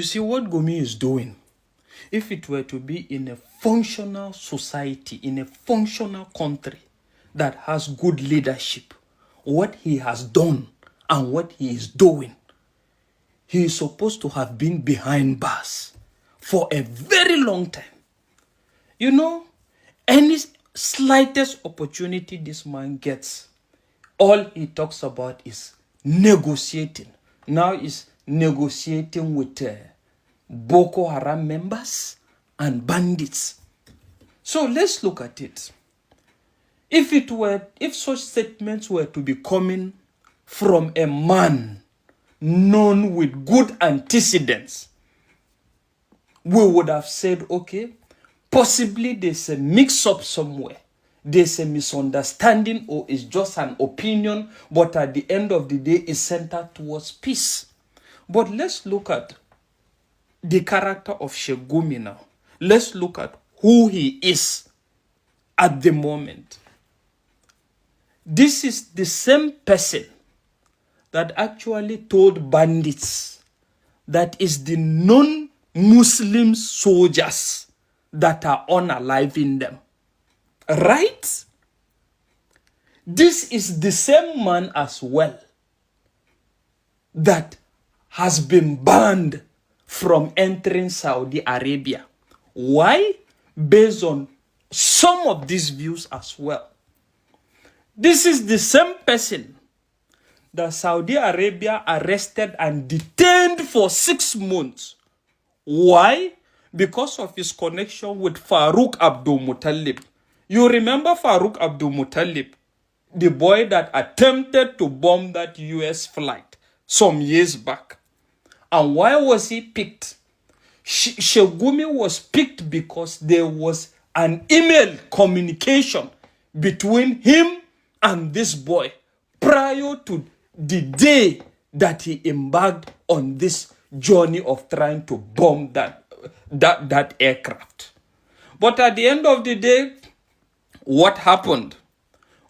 You see what Gumi is doing? If it were to be in a functional society, in a functional country that has good leadership, what he has done and what he is doing, he is supposed to have been behind bars for a very long time. You know, any slightest opportunity this man gets, all he talks about is negotiating. Now he's negotiating with Boko Haram members and bandits. So let's look at it. If such statements were to be coming from a man known with good antecedents, we would have said, okay, possibly there's a mix-up somewhere. There's a misunderstanding, or it's just an opinion, but at the end of the day, it's centered towards peace. But let's look at the character of Sheikh Gumi now. Let's look at who he is at the moment. This is the same person that actually told bandits that is the non-Muslim soldiers that are unaliving them. Right? This is the same man as well that has been banned from entering Saudi Arabia. Why? Based on some of these views as well. This is the same person that Saudi Arabia arrested and detained for 6 months. Why? Because of his connection with Farouk Abdul Muttalib. You remember Farouk Abdul Muttalib, the boy that attempted to bomb that US flight some years back. And why was he picked? Sheikh Gumi was picked because there was an email communication between him and this boy prior to the day that he embarked on this journey of trying to bomb that aircraft. But at the end of the day, what happened?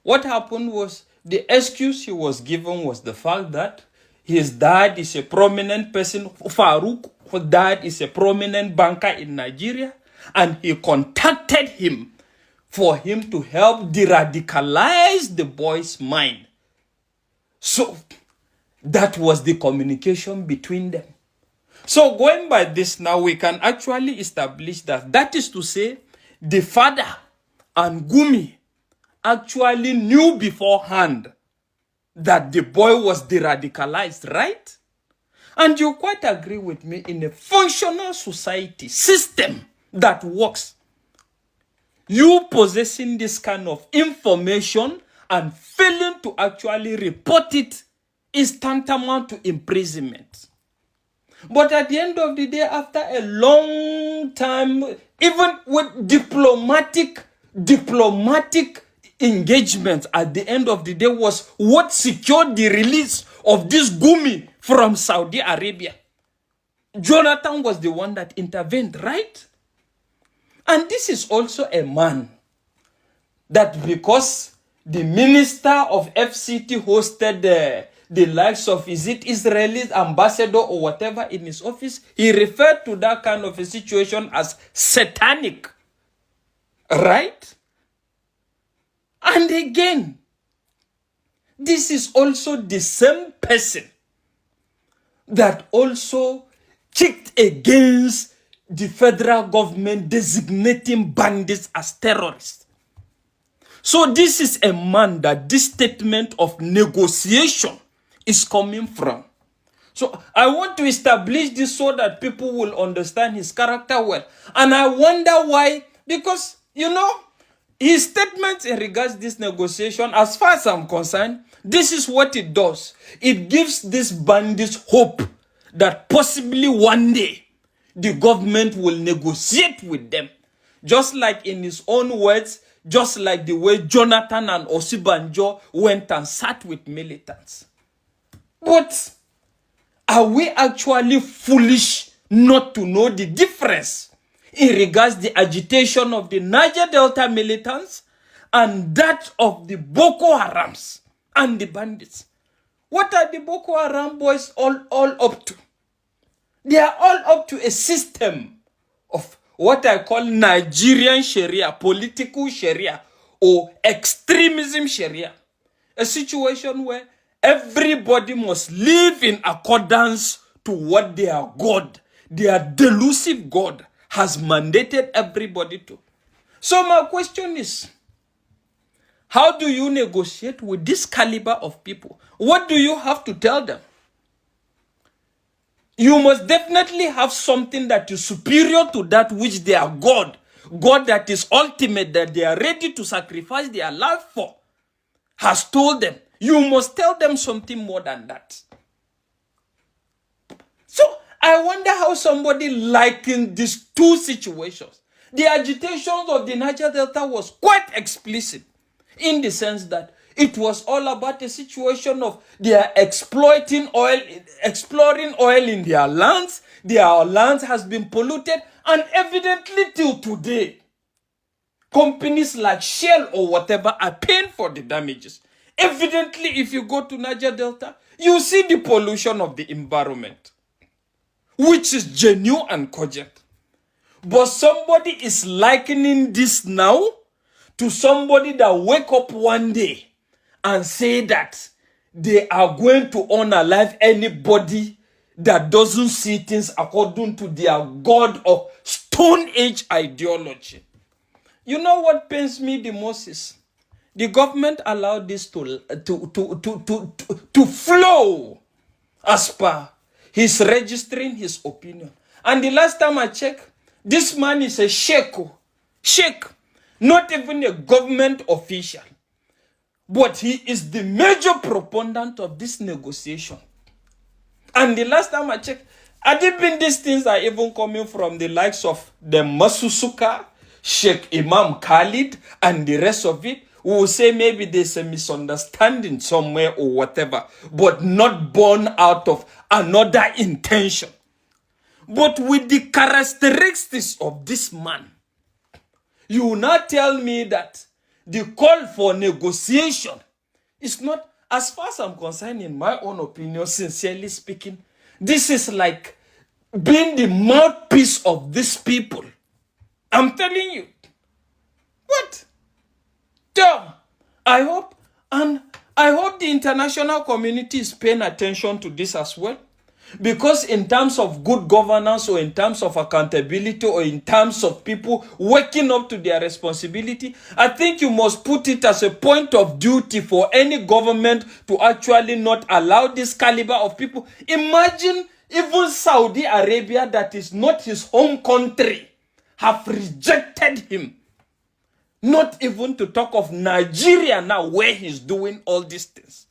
What happened was the excuse he was given was the fact that his dad is a prominent person. Farouk's dad is a prominent banker in Nigeria, and he contacted him for him to help de-radicalize the boy's mind. So that was the communication between them. So going by this now, we can actually establish that is to say, the father and Gumi actually knew beforehand that the boy was de-radicalized, right? And you quite agree with me, in a functional society system that works, you possessing this kind of information and failing to actually report it is tantamount to imprisonment. But at the end of the day, after a long time, even with diplomatic engagement, at the end of the day was what secured the release of this Gumi from Saudi Arabia. Jonathan was the one that intervened, right? And this is also a man that, because the minister of FCT hosted the likes of, is it Israeli ambassador or whatever in his office, he referred to that kind of a situation as satanic. Right? And again, this is also the same person that also kicked against the federal government designating bandits as terrorists. So this is a man that this statement of negotiation is coming from. So I want to establish this so that people will understand his character well. And I wonder why, because, you know, his statements in regards to this negotiation, as far as I'm concerned, this is what it does. It gives these bandits hope that possibly one day the government will negotiate with them. Just like in his own words, just like the way Jonathan and Osibanjo went and sat with militants. But are we actually foolish not to know the difference in regards to the agitation of the Niger-Delta militants and that of the Boko Harams and the bandits? What are the Boko Haram boys all up to? They are all up to a system of what I call Nigerian Sharia, political Sharia, or extremism Sharia. A situation where everybody must live in accordance to what their God, their delusive God, has mandated everybody to. So my question is, how do you negotiate with this caliber of people? What do you have to tell them? You must definitely have something that is superior to that which their God, God that is ultimate, that they are ready to sacrifice their life for, has told them. You must tell them something more than that. So I wonder how somebody likened these two situations. The agitations of the Niger Delta was quite explicit in the sense that it was all about a situation of they are exploring oil in their lands. Their lands has been polluted, and evidently till today, companies like Shell or whatever are paying for the damages. Evidently, if you go to Niger Delta, you see the pollution of the environment, which is genuine and cogent. But somebody is likening this now to somebody that wake up one day and say that they are going to unalive anybody that doesn't see things according to their God of Stone Age ideology. You know what pains me the most is the government allowed this to flow as per his registering his opinion. And the last time I checked, this man is a sheikh, not even a government official. But he is the major proponent of this negotiation. And the last time I checked, had it been these things are even coming from the likes of the Masusuka, Sheikh Imam Khalid, and the rest of it, we will say maybe there's a misunderstanding somewhere or whatever, but not born out of another intention. But with the characteristics of this man, you will not tell me that the call for negotiation is not, as far as I'm concerned, in my own opinion, sincerely speaking, this is like being the mouthpiece of these people. I'm telling you. What? So, I hope the international community is paying attention to this as well. Because in terms of good governance, or in terms of accountability, or in terms of people waking up to their responsibility, I think you must put it as a point of duty for any government to actually not allow this caliber of people. Imagine even Saudi Arabia, that is not his home country, have rejected him. Not even to talk of Nigeria now, where he's doing all these things.